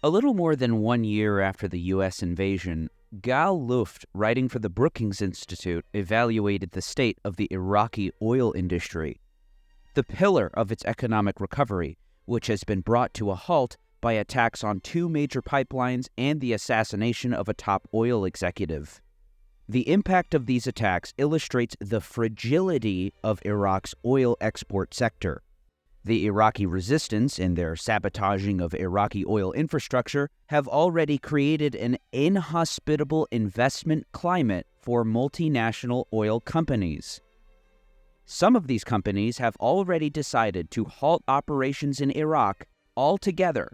A little more than 1 year after the U.S. invasion, Gal Luft, writing for the Brookings Institute, evaluated the state of the Iraqi oil industry, the pillar of its economic recovery, which has been brought to a halt by attacks on 2 major pipelines and the assassination of a top oil executive. The impact of these attacks illustrates the fragility of Iraq's oil export sector. The Iraqi resistance and their sabotaging of Iraqi oil infrastructure have already created an inhospitable investment climate for multinational oil companies. Some of these companies have already decided to halt operations in Iraq altogether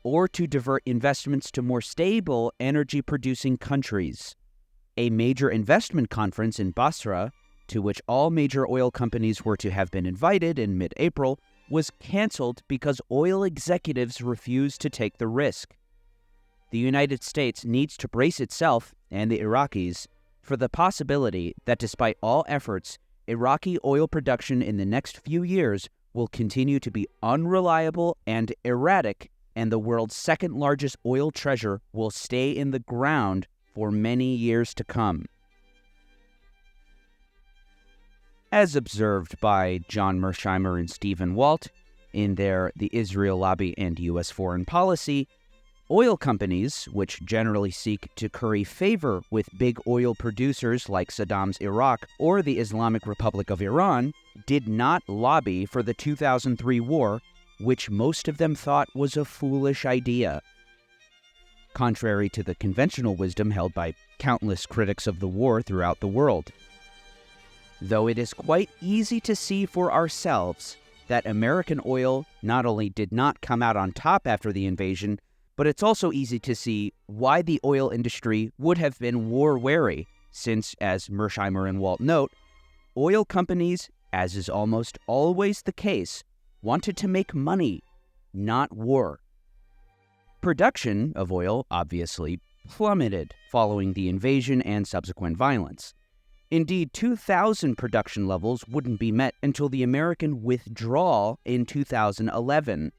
or to divert investments to more stable energy-producing countries. A major investment conference in Basra, to which all major oil companies were to have been invited in mid-April, was canceled because oil executives refused to take the risk. The United States needs to brace itself, and the Iraqis, for the possibility that despite all efforts, Iraqi oil production in the next few years will continue to be unreliable and erratic, and the world's second-largest oil treasure will stay in the ground for many years to come. As observed by John Mersheimer and Stephen Walt in their The Israel Lobby and U.S. Foreign Policy, oil companies, which generally seek to curry favor with big oil producers like Saddam's Iraq or the Islamic Republic of Iran, did not lobby for the 2003 war, which most of them thought was a foolish idea. Contrary to the conventional wisdom held by countless critics of the war throughout the world. Though it is quite easy to see for ourselves that American oil not only did not come out on top after the invasion, but it's also easy to see why the oil industry would have been war-wary, since, as Mersheimer and Walt note, oil companies, as is almost always the case, wanted to make money, not war. Production of oil, obviously, plummeted following the invasion and subsequent violence. Indeed, 2000 production levels wouldn't be met until the American withdrawal in 2011.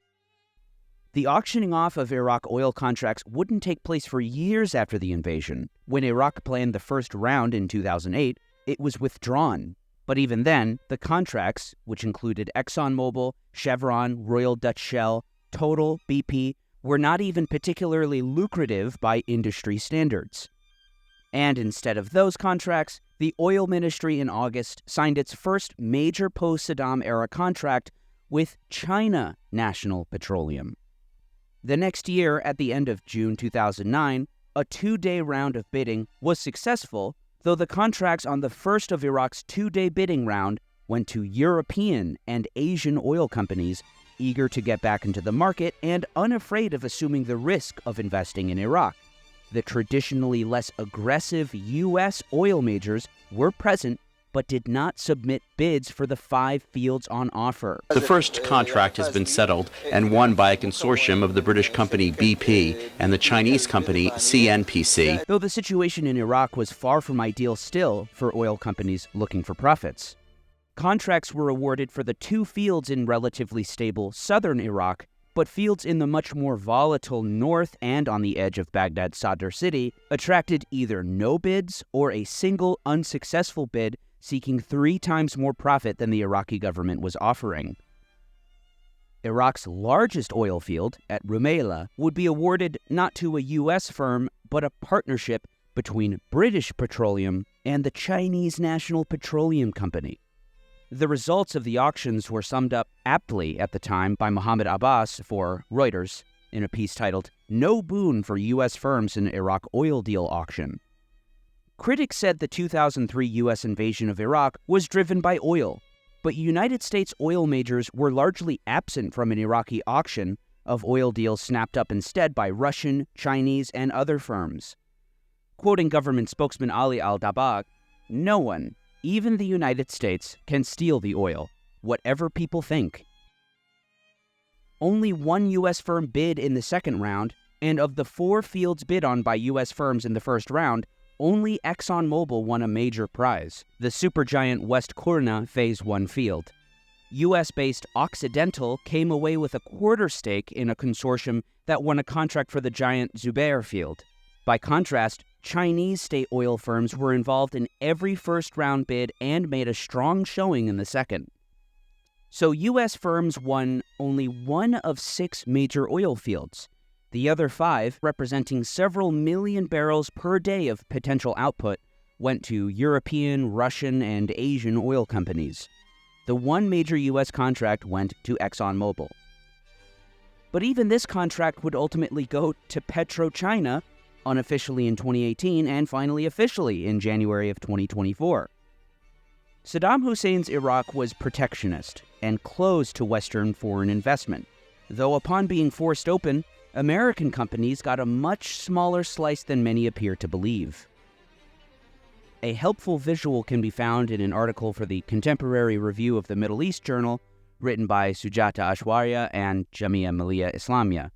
The auctioning off of Iraq oil contracts wouldn't take place for years after the invasion. When Iraq planned the first round in 2008, it was withdrawn. But even then, the contracts, which included ExxonMobil, Chevron, Royal Dutch Shell, Total, BP, were not even particularly lucrative by industry standards. And instead of those contracts, the oil ministry in August signed its first major post-Saddam-era contract with China National Petroleum. The next year, at the end of June 2009, a 2-day round of bidding was successful, though the contracts on the first of Iraq's 2-day bidding round went to European and Asian oil companies eager to get back into the market and unafraid of assuming the risk of investing in Iraq. The traditionally less aggressive U.S. oil majors were present but did not submit bids for the 5 fields on offer. The first contract has been settled and won by a consortium of the British company BP and the Chinese company CNPC. Though the situation in Iraq was far from ideal still for oil companies looking for profits. Contracts were awarded for the 2 fields in relatively stable southern Iraq, but fields in the much more volatile north and on the edge of Baghdad's Sadr city attracted either no bids or a single unsuccessful bid seeking 3 times more profit than the Iraqi government was offering. Iraq's largest oil field, at Rumaila, would be awarded not to a U.S. firm, but a partnership between British Petroleum and the Chinese National Petroleum Company. The results of the auctions were summed up aptly at the time by Mohammed Abbas for Reuters in a piece titled, "No Boon for U.S. Firms in Iraq Oil Deal Auction." Critics said the 2003 U.S. invasion of Iraq was driven by oil, but United States oil majors were largely absent from an Iraqi auction of oil deals snapped up instead by Russian, Chinese, and other firms. Quoting government spokesman Ali al-Dabagh, "No one, even the United States, can steal the oil, whatever people think." Only 1 U.S. firm bid in the second round, and of the 4 fields bid on by U.S. firms in the first round, only ExxonMobil won a major prize, the supergiant West Qurna Phase 1 field. U.S.-based Occidental came away with a quarter stake in a consortium that won a contract for the giant Zubair field. By contrast, Chinese state oil firms were involved in every first-round bid and made a strong showing in the second. So U.S. firms won only one of 6 major oil fields. The other 5, representing several million barrels per day of potential output, went to European, Russian, and Asian oil companies. The one major U.S. contract went to ExxonMobil. But even this contract would ultimately go to PetroChina, unofficially in 2018 and finally officially in January of 2024. Saddam Hussein's Iraq was protectionist and closed to Western foreign investment, though upon being forced open, American companies got a much smaller slice than many appear to believe. A helpful visual can be found in an article for the Contemporary Review of the Middle East Journal, written by Sujata Ashwarya and Jamia Millia Islamia.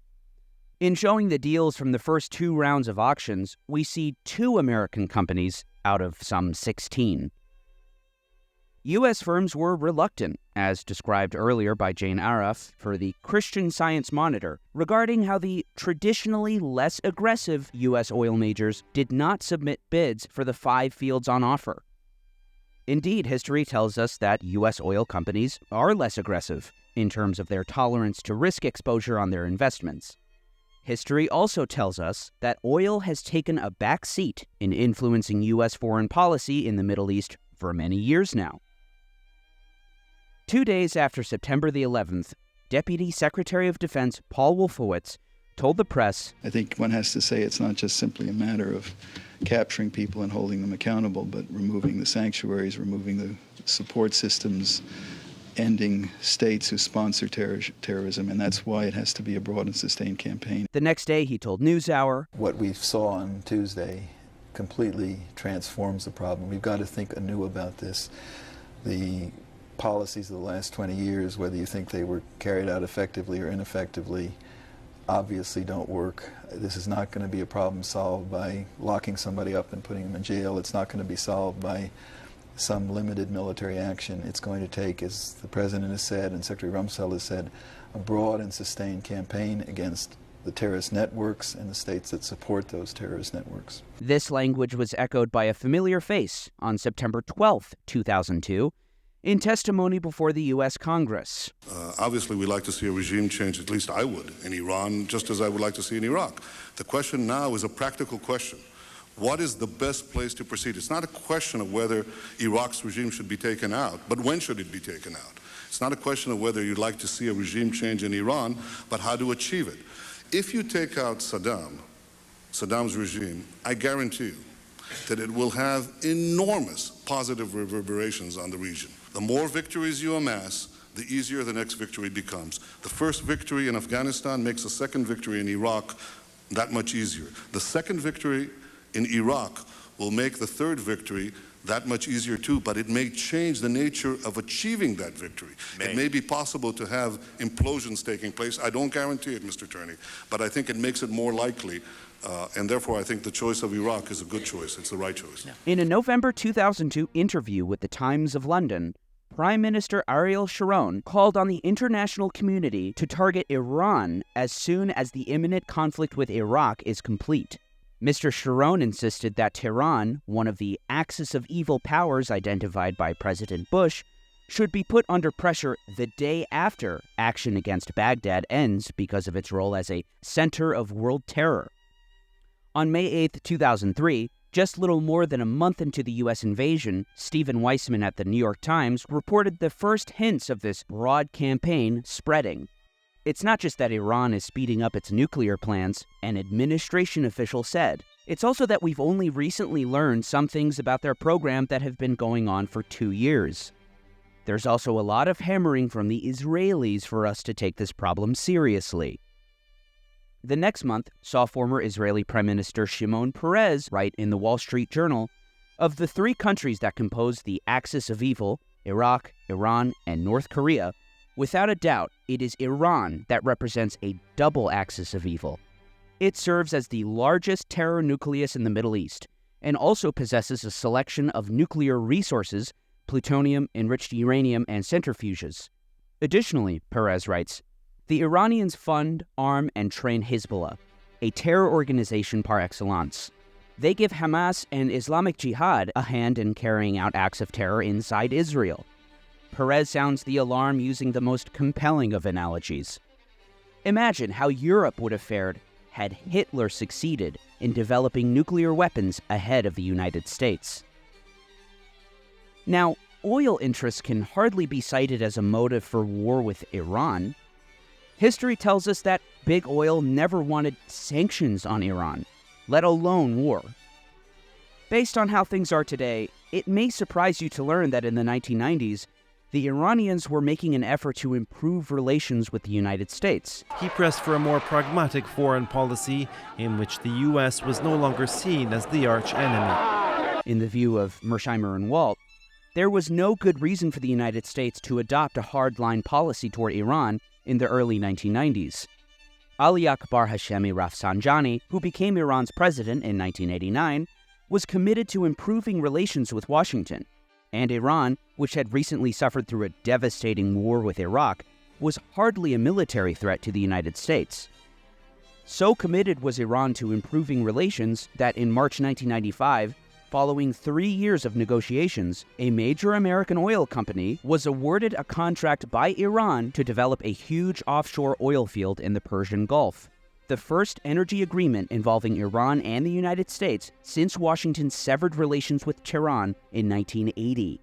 In showing the deals from the first 2 rounds of auctions, we see 2 American companies out of some 16. U.S. firms were reluctant, as described earlier by Jane Araf for the Christian Science Monitor, regarding how the traditionally less aggressive U.S. oil majors did not submit bids for the 5 fields on offer. Indeed, history tells us that U.S. oil companies are less aggressive in terms of their tolerance to risk exposure on their investments. History also tells us that oil has taken a back seat in influencing U.S. foreign policy in the Middle East for many years now. 2 days after September the 11th, Deputy Secretary of Defense Paul Wolfowitz told the press, I think one has to say it's not just simply a matter of capturing people and holding them accountable, but removing the sanctuaries, removing the support systems, ending states who sponsor terrorism, and that's why it has to be a broad and sustained campaign. The next day, he told NewsHour, what we saw on Tuesday completely transforms the problem. We've got to think anew about this. The policies of the last 20 years, whether you think they were carried out effectively or ineffectively, obviously don't work. This is not going to be a problem solved by locking somebody up and putting them in jail. It's not going to be solved by some limited military action. It's going to take, as the President has said and Secretary Rumsfeld has said, a broad and sustained campaign against the terrorist networks and the states that support those terrorist networks. This language was echoed by a familiar face on September 12, 2002, in testimony before the U.S. Congress. Obviously, we'd like to see a regime change, at least I would, in Iran, just as I would like to see in Iraq. The question now is a practical question. What is the best place to proceed? It's not a question of whether Iraq's regime should be taken out, but when should it be taken out? It's not a question of whether you'd like to see a regime change in Iran, but how to achieve it. If you take out Saddam's regime, I guarantee you that it will have enormous positive reverberations on the region. The more victories you amass, the easier the next victory becomes. The first victory in Afghanistan makes a second victory in Iraq that much easier. The second victory in Iraq will make the third victory that much easier too, but it may change the nature of achieving that victory. It may be possible to have implosions taking place. I don't guarantee it, Mr. Turney, but I think it makes it more likely, and therefore I think the choice of Iraq is a good choice. It's the right choice. In a November 2002 interview with the Times of London, Prime Minister Ariel Sharon called on the international community to target Iran as soon as the imminent conflict with Iraq is complete. Mr. Sharon insisted that Tehran, one of the axis of evil powers identified by President Bush, should be put under pressure the day after action against Baghdad ends because of its role as a center of world terror. On May 8, 2003, just little more than a month into the U.S. invasion, Stephen Weissman at the New York Times reported the first hints of this broad campaign spreading. It's not just that Iran is speeding up its nuclear plans, an administration official said. It's also that we've only recently learned some things about their program that have been going on for 2 years. There's also a lot of hammering from the Israelis for us to take this problem seriously. The next month saw former Israeli Prime Minister Shimon Peres write in the Wall Street Journal, of the 3 countries that compose the axis of evil, Iraq, Iran, and North Korea, without a doubt, it is Iran that represents a double axis of evil. It serves as the largest terror nucleus in the Middle East, and also possesses a selection of nuclear resources, plutonium, enriched uranium, and centrifuges. Additionally, Perez writes, the Iranians fund, arm, and train Hezbollah, a terror organization par excellence. They give Hamas and Islamic Jihad a hand in carrying out acts of terror inside Israel. Perez sounds the alarm using the most compelling of analogies. Imagine how Europe would have fared had Hitler succeeded in developing nuclear weapons ahead of the United States. Now, oil interests can hardly be cited as a motive for war with Iran. History tells us that Big Oil never wanted sanctions on Iran, let alone war. Based on how things are today, it may surprise you to learn that in the 1990s, the Iranians were making an effort to improve relations with the United States. He pressed for a more pragmatic foreign policy in which the U.S. was no longer seen as the arch-enemy. In the view of Mersheimer and Walt, there was no good reason for the United States to adopt a hardline policy toward Iran in the early 1990s. Ali Akbar Hashemi Rafsanjani, who became Iran's president in 1989, was committed to improving relations with Washington, and Iran, which had recently suffered through a devastating war with Iraq, was hardly a military threat to the United States. So committed was Iran to improving relations that in March 1995, following 3 years of negotiations, a major American oil company was awarded a contract by Iran to develop a huge offshore oil field in the Persian Gulf, the first energy agreement involving Iran and the United States since Washington severed relations with Tehran in 1980.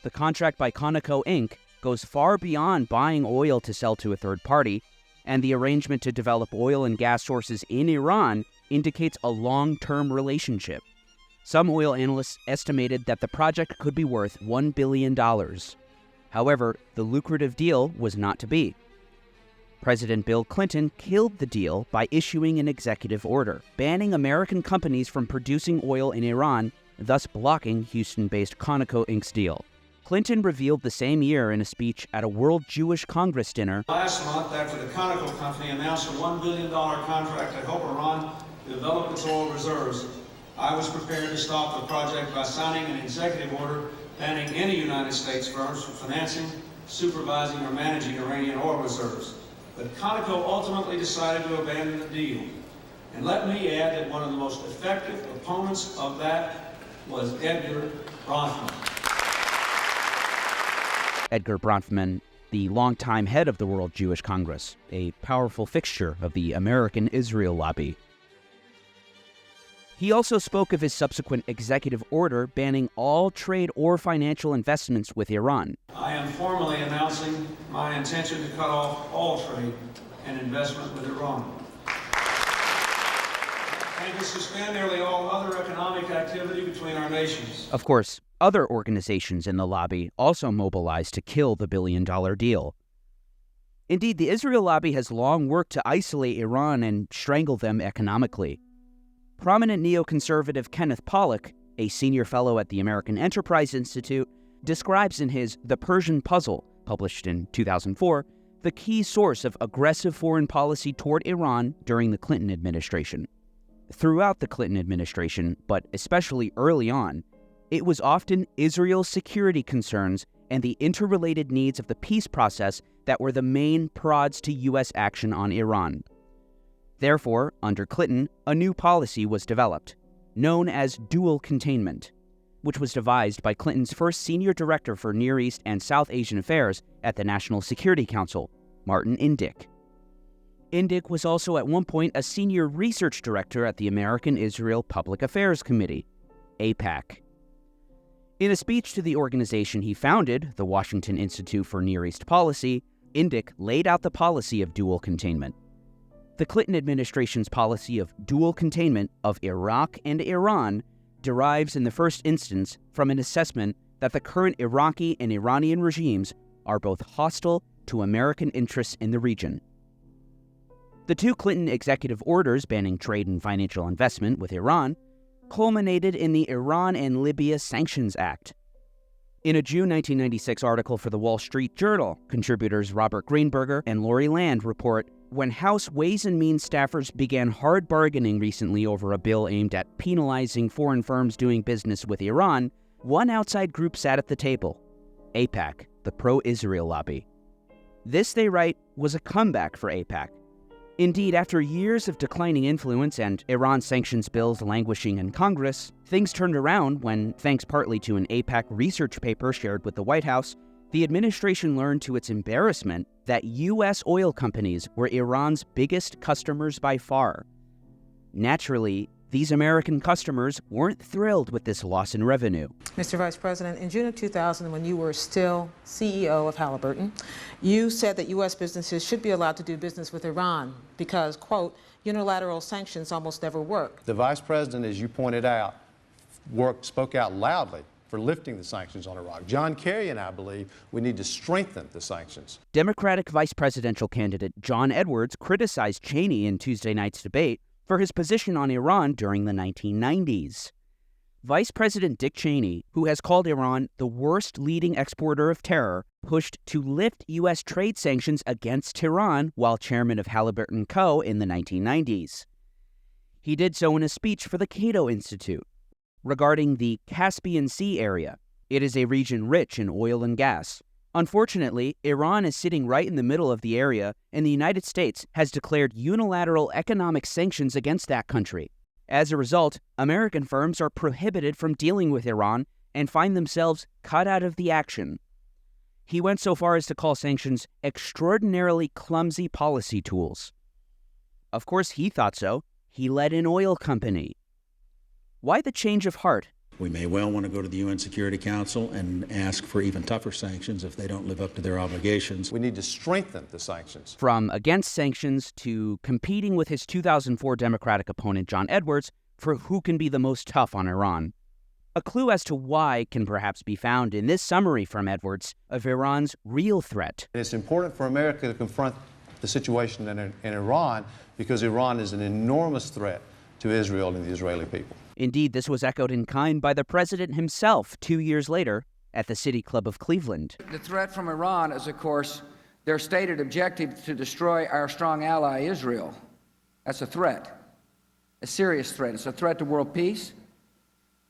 The contract by Conoco Inc. goes far beyond buying oil to sell to a third party, and the arrangement to develop oil and gas sources in Iran indicates a long-term relationship. Some oil analysts estimated that the project could be worth $1 billion. However, the lucrative deal was not to be. President Bill Clinton killed the deal by issuing an executive order, banning American companies from producing oil in Iran, thus blocking Houston-based Conoco Inc.'s deal. Clinton revealed the same year in a speech at a World Jewish Congress dinner. Last month, after the Conoco company announced a $1 billion contract to help Iran develop its oil reserves, I was prepared to stop the project by signing an executive order banning any United States firms from financing, supervising, or managing Iranian oil reserves. But Conoco ultimately decided to abandon the deal. And let me add that one of the most effective opponents of that was Edgar Bronfman. Edgar Bronfman, the longtime head of the World Jewish Congress, a powerful fixture of the American Israel lobby. He also spoke of his subsequent executive order banning all trade or financial investments with Iran. I am formally announcing my intention to cut off all trade and investment with Iran, and to suspend nearly all other economic activity between our nations. Of course, other organizations in the lobby also mobilized to kill the billion-dollar deal. Indeed, the Israel lobby has long worked to isolate Iran and strangle them economically. Prominent neoconservative Kenneth Pollack, a senior fellow at the American Enterprise Institute, describes in his The Persian Puzzle, published in 2004, the key source of aggressive foreign policy toward Iran during the Clinton administration. Throughout the Clinton administration, but especially early on, it was often Israel's security concerns and the interrelated needs of the peace process that were the main prods to U.S. action on Iran. Therefore, under Clinton, a new policy was developed, known as dual containment, which was devised by Clinton's first senior director for Near East and South Asian affairs at the National Security Council, Martin Indyk. Indyk was also at one point a senior research director at the American Israel Public Affairs Committee, AIPAC. In a speech to the organization he founded, the Washington Institute for Near East Policy, Indyk laid out the policy of dual containment. The Clinton administration's policy of dual containment of Iraq and Iran derives in the first instance from an assessment that the current Iraqi and Iranian regimes are both hostile to American interests in the region. The two Clinton executive orders banning trade and financial investment with Iran culminated in the Iran and Libya Sanctions Act. In a June 1996 article for the Wall Street Journal, contributors Robert Greenberger and Lori Land report, when House Ways and Means staffers began hard bargaining recently over a bill aimed at penalizing foreign firms doing business with Iran, one outside group sat at the table, AIPAC, the pro-Israel lobby. This, they write, was a comeback for AIPAC. Indeed, after years of declining influence and Iran sanctions bills languishing in Congress, things turned around when, thanks partly to an AIPAC research paper shared with the White House, the administration learned to its embarrassment that U.S. oil companies were Iran's biggest customers by far. Naturally, these American customers weren't thrilled with this loss in revenue. Mr. Vice President, in June of 2000, when you were still CEO of Halliburton, you said that U.S. businesses should be allowed to do business with Iran because, quote, unilateral sanctions almost never work. The Vice President, as you pointed out, spoke out loudly for lifting the sanctions on Iraq. John Kerry and I believe we need to strengthen the sanctions. Democratic vice presidential candidate John Edwards criticized Cheney in Tuesday night's debate for his position on Iran during the 1990s. Vice President Dick Cheney, who has called Iran the worst leading exporter of terror, pushed to lift U.S. trade sanctions against Tehran while chairman of Halliburton Co. in the 1990s. He did so in a speech for the Cato Institute regarding the Caspian Sea area. It is a region rich in oil and gas. Unfortunately, Iran is sitting right in the middle of the area, and the United States has declared unilateral economic sanctions against that country. As a result, American firms are prohibited from dealing with Iran and find themselves cut out of the action. He went so far as to call sanctions extraordinarily clumsy policy tools. Of course, he thought so. He led an oil company. Why the change of heart? We may well want to go to the UN Security Council and ask for even tougher sanctions if they don't live up to their obligations. We need to strengthen the sanctions. From against sanctions to competing with his 2004 Democratic opponent John Edwards for who can be the most tough on Iran. A clue as to why can perhaps be found in this summary from Edwards of Iran's real threat. It's important for America to confront the situation in Iran because Iran is an enormous threat to Israel and the Israeli people. Indeed, this was echoed in kind by the president himself 2 years later at the City Club of Cleveland. The threat from Iran is, of course, their stated objective to destroy our strong ally, Israel. That's a threat, a serious threat. It's a threat to world peace.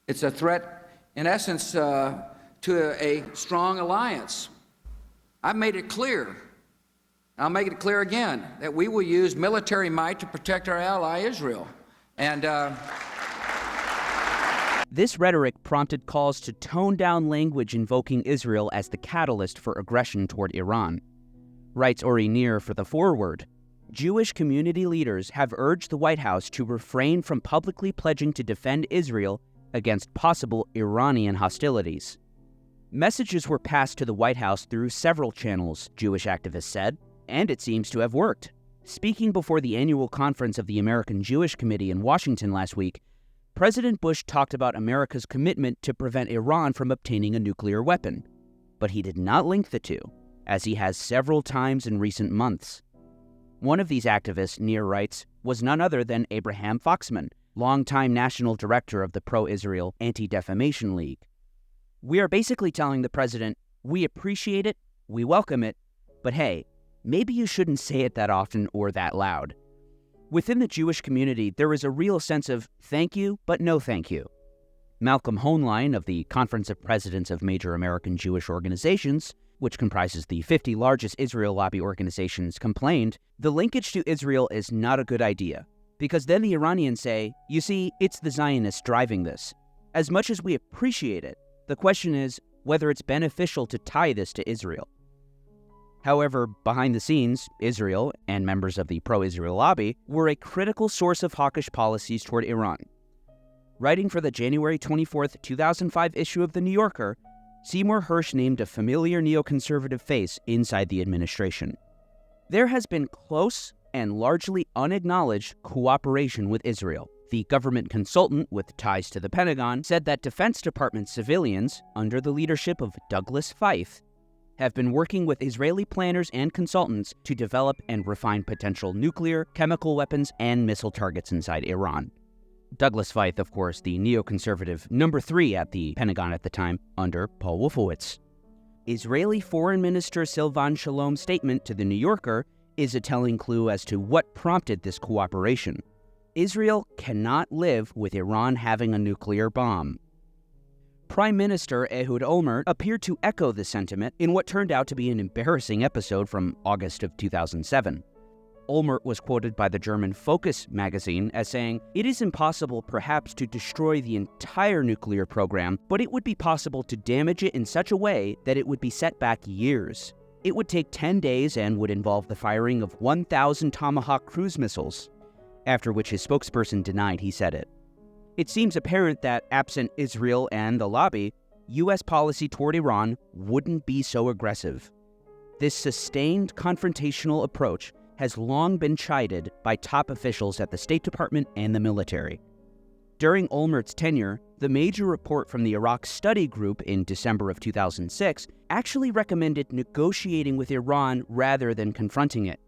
It's a threat, in essence, to a strong alliance. I've made it clear, I'll make it clear again, that we will use military might to protect our ally, Israel. And this rhetoric prompted calls to tone down language invoking Israel as the catalyst for aggression toward Iran. Writes Ori Nir for the foreword, Jewish community leaders have urged the White House to refrain from publicly pledging to defend Israel against possible Iranian hostilities. Messages were passed to the White House through several channels, Jewish activists said, and it seems to have worked. Speaking before the annual conference of the American Jewish Committee in Washington last week, President Bush talked about America's commitment to prevent Iran from obtaining a nuclear weapon. But he did not link the two, as he has several times in recent months. One of these activists, Nir writes, was none other than Abraham Foxman, longtime national director of the pro-Israel Anti-Defamation League. We are basically telling the president, we appreciate it, we welcome it, but hey, maybe you shouldn't say it that often or that loud. Within the Jewish community, there is a real sense of thank you, but no thank you. Malcolm Hoenlein of the Conference of Presidents of Major American Jewish Organizations, which comprises the 50 largest Israel lobby organizations, complained, the linkage to Israel is not a good idea, because then the Iranians say, you see, it's the Zionists driving this. As much as we appreciate it, the question is whether it's beneficial to tie this to Israel. However, behind the scenes, Israel and members of the pro-Israel lobby were a critical source of hawkish policies toward Iran. Writing for the January 24, 2005 issue of The New Yorker, Seymour Hersh named a familiar neoconservative face inside the administration. There has been close and largely unacknowledged cooperation with Israel. The government consultant with ties to the Pentagon said that Defense Department civilians, under the leadership of Douglas Feith, have been working with Israeli planners and consultants to develop and refine potential nuclear, chemical weapons, and missile targets inside Iran. Douglas Feith, of course, the neoconservative number 3 at the Pentagon at the time, under Paul Wolfowitz. Israeli Foreign Minister Silvan Shalom's statement to The New Yorker is a telling clue as to what prompted this cooperation. Israel cannot live with Iran having a nuclear bomb. Prime Minister Ehud Olmert appeared to echo the sentiment in what turned out to be an embarrassing episode from August of 2007. Olmert was quoted by the German Focus magazine as saying, "It is impossible perhaps to destroy the entire nuclear program, but it would be possible to damage it in such a way that it would be set back years. It would take 10 days and would involve the firing of 1,000 Tomahawk cruise missiles," after which his spokesperson denied he said it. It seems apparent that, absent Israel and the lobby, U.S. policy toward Iran wouldn't be so aggressive. This sustained confrontational approach has long been chided by top officials at the State Department and the military. During Olmert's tenure, the major report from the Iraq Study Group in December of 2006 actually recommended negotiating with Iran rather than confronting it.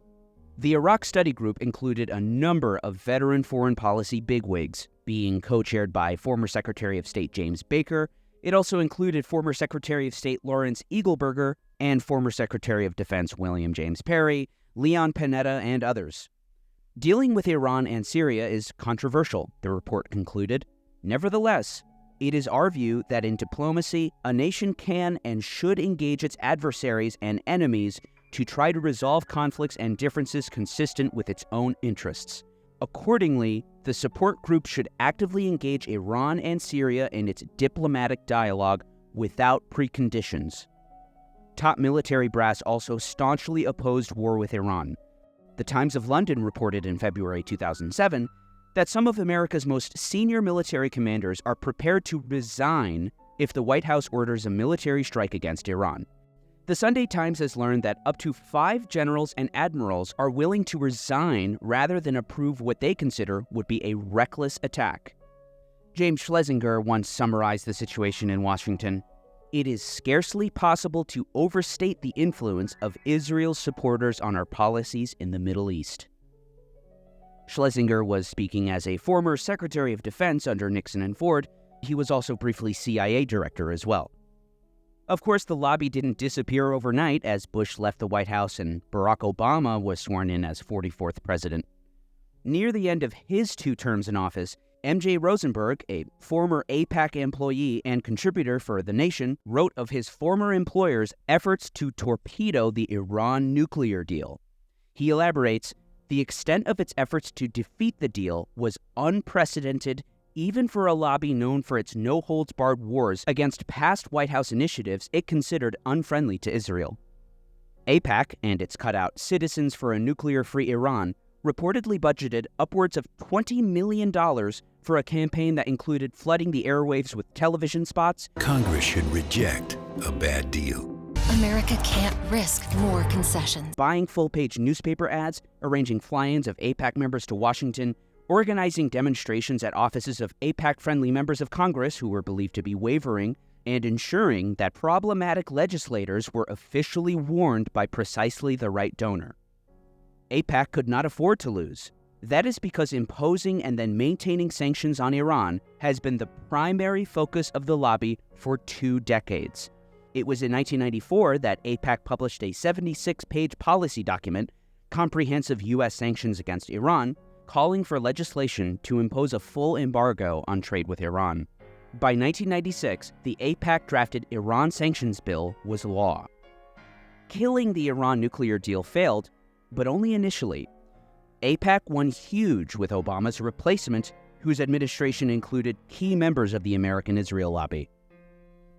The Iraq Study Group included a number of veteran foreign policy bigwigs, being co-chaired by former Secretary of State James Baker. It also included former Secretary of State Lawrence Eagleburger and former Secretary of Defense William James Perry, Leon Panetta, and others. Dealing with Iran and Syria is controversial, the report concluded. Nevertheless, it is our view that in diplomacy, a nation can and should engage its adversaries and enemies to try to resolve conflicts and differences consistent with its own interests. Accordingly, the support group should actively engage Iran and Syria in its diplomatic dialogue without preconditions. Top military brass also staunchly opposed war with Iran. The Times of London reported in February 2007 that some of America's most senior military commanders are prepared to resign if the White House orders a military strike against Iran. The Sunday Times has learned that up to 5 generals and admirals are willing to resign rather than approve what they consider would be a reckless attack. James Schlesinger once summarized the situation in Washington. "It is scarcely possible to overstate the influence of Israel's supporters on our policies in the Middle East." Schlesinger was speaking as a former Secretary of Defense under Nixon and Ford. He was also briefly CIA director as well. Of course, the lobby didn't disappear overnight as Bush left the White House and Barack Obama was sworn in as 44th president. Near the end of his 2 terms in office, M.J. Rosenberg, a former AIPAC employee and contributor for The Nation, wrote of his former employer's efforts to torpedo the Iran nuclear deal. He elaborates, "The extent of its efforts to defeat the deal was unprecedented even for a lobby known for its no-holds-barred wars against past White House initiatives it considered unfriendly to Israel." AIPAC and its cutout Citizens for a Nuclear-Free Iran reportedly budgeted upwards of $20 million for a campaign that included flooding the airwaves with television spots. Congress should reject a bad deal. America can't risk more concessions. Buying full-page newspaper ads, arranging fly-ins of AIPAC members to Washington, organizing demonstrations at offices of AIPAC-friendly members of Congress who were believed to be wavering, and ensuring that problematic legislators were officially warned by precisely the right donor. AIPAC could not afford to lose. That is because imposing and then maintaining sanctions on Iran has been the primary focus of the lobby for 2 decades. It was in 1994 that AIPAC published a 76-page policy document, Comprehensive U.S. Sanctions Against Iran, calling for legislation to impose a full embargo on trade with Iran. By 1996, the AIPAC drafted Iran sanctions bill was law. Killing the Iran nuclear deal failed, but only initially. AIPAC won huge with Obama's replacement, whose administration included key members of the American Israel lobby.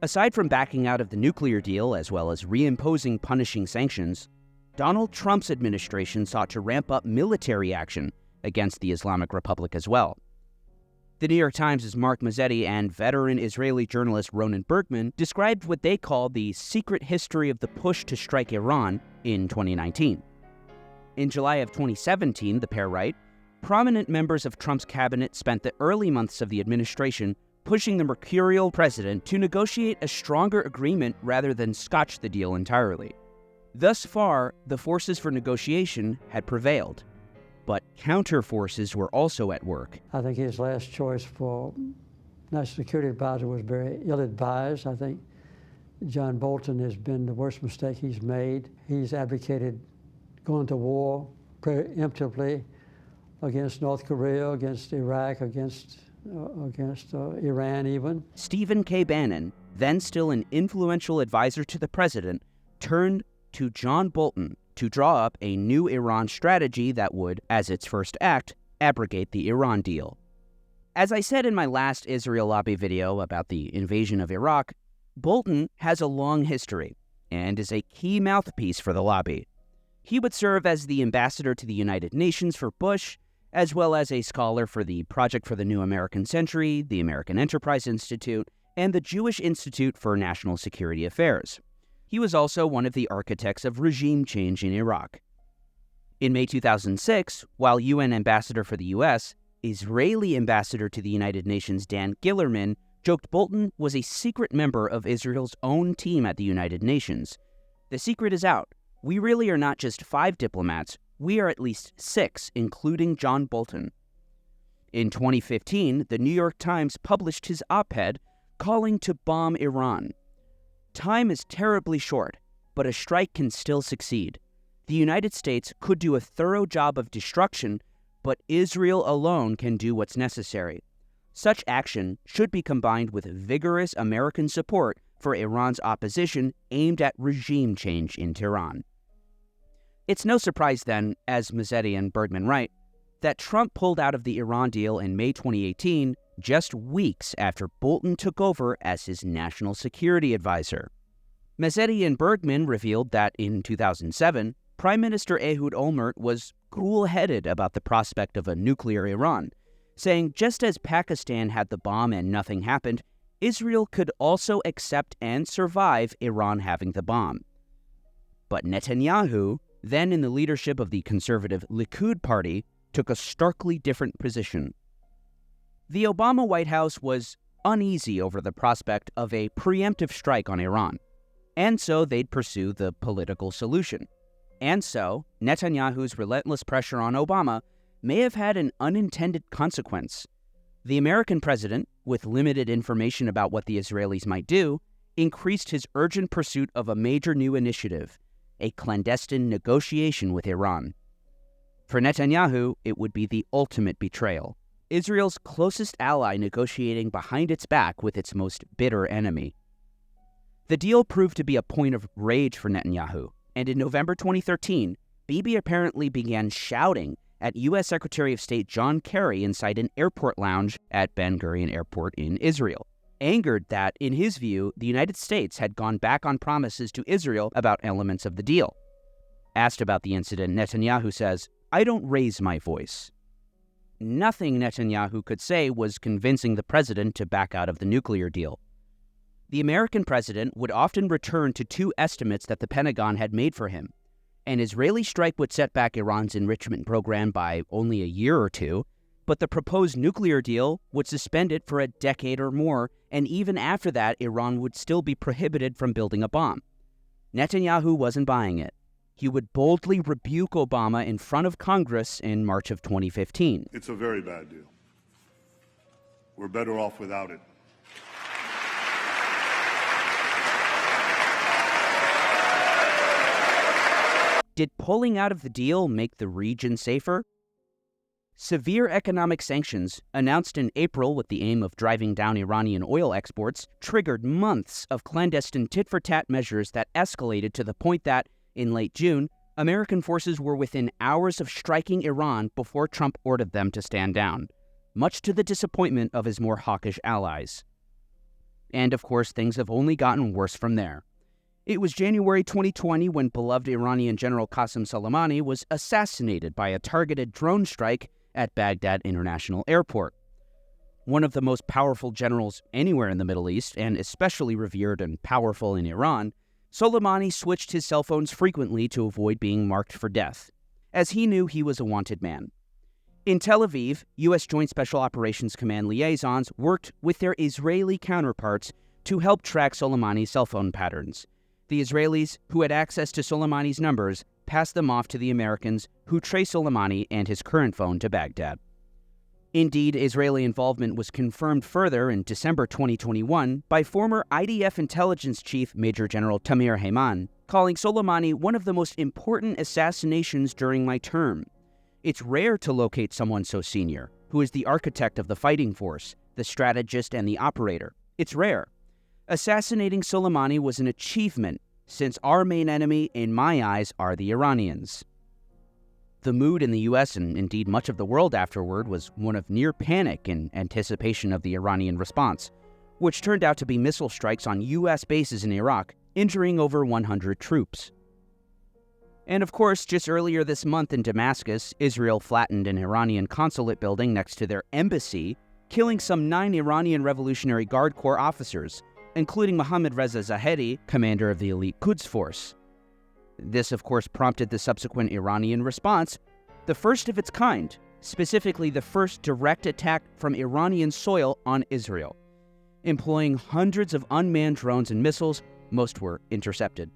Aside from backing out of the nuclear deal as well as reimposing punishing sanctions, Donald Trump's administration sought to ramp up military action against the Islamic Republic as well. The New York Times' Mark Mazzetti and veteran Israeli journalist Ronen Bergman described what they called the secret history of the push to strike Iran in 2019. In July of 2017, the pair write, prominent members of Trump's cabinet spent the early months of the administration pushing the mercurial president to negotiate a stronger agreement rather than scotch the deal entirely. Thus far, the forces for negotiation had prevailed, but counter forces were also at work. I think his last choice for National Security Advisor was very ill-advised. I think John Bolton has been the worst mistake he's made. He's advocated going to war preemptively against North Korea, against Iraq, against against Iran even. Stephen K. Bannon, then still an influential advisor to the president, turned to John Bolton to draw up a new Iran strategy that would, as its first act, abrogate the Iran deal. As I said in my last Israel lobby video about the invasion of Iraq, Bolton has a long history and is a key mouthpiece for the lobby. He would serve as the ambassador to the United Nations for Bush, as well as a scholar for the Project for the New American Century, the American Enterprise Institute, and the Jewish Institute for National Security Affairs. He was also one of the architects of regime change in Iraq. In May 2006, while UN ambassador for the U.S., Israeli ambassador to the United Nations Dan Gillerman joked Bolton was a secret member of Israel's own team at the United Nations. The secret is out. We really are not just 5 diplomats, we are at least 6, including John Bolton. In 2015, the New York Times published his op-ed calling to bomb Iran. Time is terribly short, but a strike can still succeed. The United States could do a thorough job of destruction, but Israel alone can do what's necessary. Such action should be combined with vigorous American support for Iran's opposition aimed at regime change in Tehran. It's no surprise then, as Mazzetti and Bergman write, that Trump pulled out of the Iran deal in May 2018, just weeks after Bolton took over as his national security advisor. Mazzetti and Bergman revealed that in 2007, Prime Minister Ehud Olmert was cool-headed about the prospect of a nuclear Iran, saying just as Pakistan had the bomb and nothing happened, Israel could also accept and survive Iran having the bomb. But Netanyahu, then in the leadership of the conservative Likud party, took a starkly different position. The Obama White House was uneasy over the prospect of a preemptive strike on Iran, and so they'd pursue the political solution. And so, Netanyahu's relentless pressure on Obama may have had an unintended consequence. The American president, with limited information about what the Israelis might do, increased his urgent pursuit of a major new initiative, a clandestine negotiation with Iran. For Netanyahu, it would be the ultimate betrayal, Israel's closest ally negotiating behind its back with its most bitter enemy. The deal proved to be a point of rage for Netanyahu, and in November 2013, Bibi apparently began shouting at U.S. Secretary of State John Kerry inside an airport lounge at Ben Gurion Airport in Israel, angered that, in his view, the United States had gone back on promises to Israel about elements of the deal. Asked about the incident, Netanyahu says, "I don't raise my voice." Nothing Netanyahu could say was convincing the president to back out of the nuclear deal. The American president would often return to 2 estimates that the Pentagon had made for him. An Israeli strike would set back Iran's enrichment program by only a year or 2, but the proposed nuclear deal would suspend it for a decade or more, and even after that, Iran would still be prohibited from building a bomb. Netanyahu wasn't buying it. He would boldly rebuke Obama in front of Congress in March of 2015. It's a very bad deal. We're better off without it. Did pulling out of the deal make the region safer? Severe economic sanctions, announced in April with the aim of driving down Iranian oil exports, triggered months of clandestine tit-for-tat measures that escalated to the point that, in late June, American forces were within hours of striking Iran before Trump ordered them to stand down, much to the disappointment of his more hawkish allies. And of course, things have only gotten worse from there. It was January 2020 when beloved Iranian General Qasem Soleimani was assassinated by a targeted drone strike at Baghdad International Airport. One of the most powerful generals anywhere in the Middle East, and especially revered and powerful in Iran, Soleimani switched his cell phones frequently to avoid being marked for death, as he knew he was a wanted man. In Tel Aviv, U.S. Joint Special Operations Command liaisons worked with their Israeli counterparts to help track Soleimani's cell phone patterns. The Israelis, who had access to Soleimani's numbers, passed them off to the Americans, who traced Soleimani and his current phone to Baghdad. Indeed, Israeli involvement was confirmed further in December 2021 by former IDF intelligence chief Major General Tamir Heyman, calling Soleimani one of the most important assassinations during my term. It's rare to locate someone so senior, who is the architect of the fighting force, the strategist, and the operator. It's rare. Assassinating Soleimani was an achievement, since our main enemy, in my eyes, are the Iranians. The mood in the U.S. and indeed much of the world afterward was one of near panic in anticipation of the Iranian response, which turned out to be missile strikes on U.S. bases in Iraq, injuring over 100 troops. And of course, just earlier this month in Damascus, Israel flattened an Iranian consulate building next to their embassy, killing some 9 Iranian Revolutionary Guard Corps officers, including Mohammad Reza Zahedi, commander of the elite Quds Force. This, of course, prompted the subsequent Iranian response, the first of its kind, specifically the first direct attack from Iranian soil on Israel, employing hundreds of unmanned drones and missiles. Most were intercepted.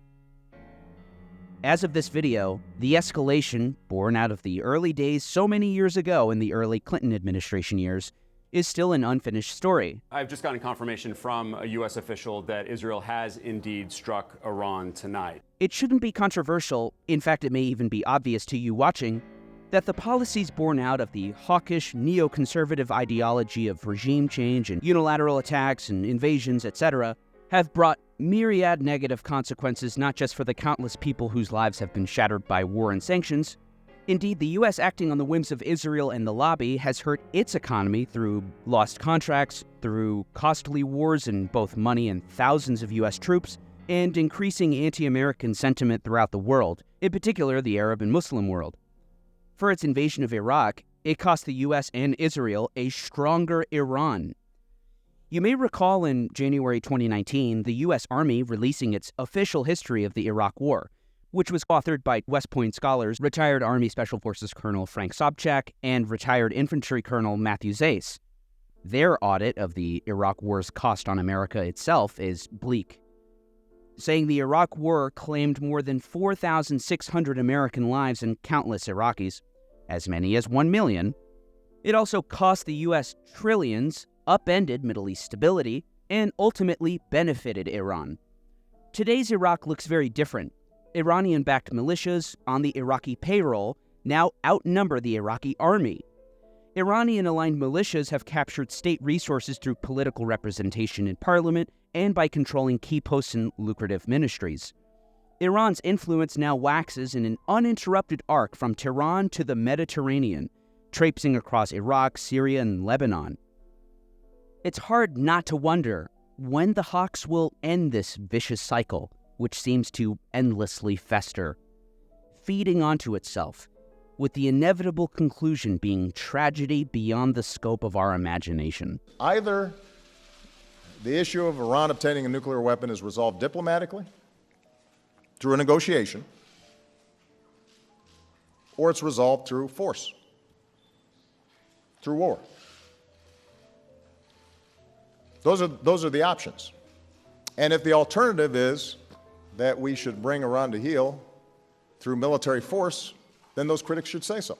As of this video, the escalation, born out of the early days so many years ago in the early Clinton administration years, is still an unfinished story. I've just gotten confirmation from a U.S. official that Israel has indeed struck Iran tonight. It shouldn't be controversial, in fact it may even be obvious to you watching, that the policies born out of the hawkish, neoconservative ideology of regime change and unilateral attacks and invasions, etc., have brought myriad negative consequences not just for the countless people whose lives have been shattered by war and sanctions. Indeed, the U.S. acting on the whims of Israel and the lobby has hurt its economy through lost contracts, through costly wars in both money and thousands of U.S. troops, and increasing anti-American sentiment throughout the world, in particular the Arab and Muslim world. For its invasion of Iraq, it cost the U.S. and Israel a stronger Iran. You may recall in January 2019, the U.S. Army releasing its official history of the Iraq War, which was authored by West Point scholars, retired Army Special Forces Colonel Frank Sobchak and retired Infantry Colonel Matthew Zais. Their audit of the Iraq War's cost on America itself is bleak, saying the Iraq War claimed more than 4,600 American lives and countless Iraqis, as many as 1 million. It also cost the U.S. trillions, upended Middle East stability, and ultimately benefited Iran. Today's Iraq looks very different. Iranian-backed militias on the Iraqi payroll now outnumber the Iraqi army. Iranian-aligned militias have captured state resources through political representation in parliament and by controlling key posts in lucrative ministries. Iran's influence now waxes in an uninterrupted arc from Tehran to the Mediterranean, traipsing across Iraq, Syria, and Lebanon. It's hard not to wonder when the Hawks will end this vicious cycle, which seems to endlessly fester, feeding onto itself, with the inevitable conclusion being tragedy beyond the scope of our imagination. Either the issue of Iran obtaining a nuclear weapon is resolved diplomatically, through a negotiation, or it's resolved through force, through war. Those are the options. And if the alternative is that we should bring Iran to heel through military force, then those critics should say so.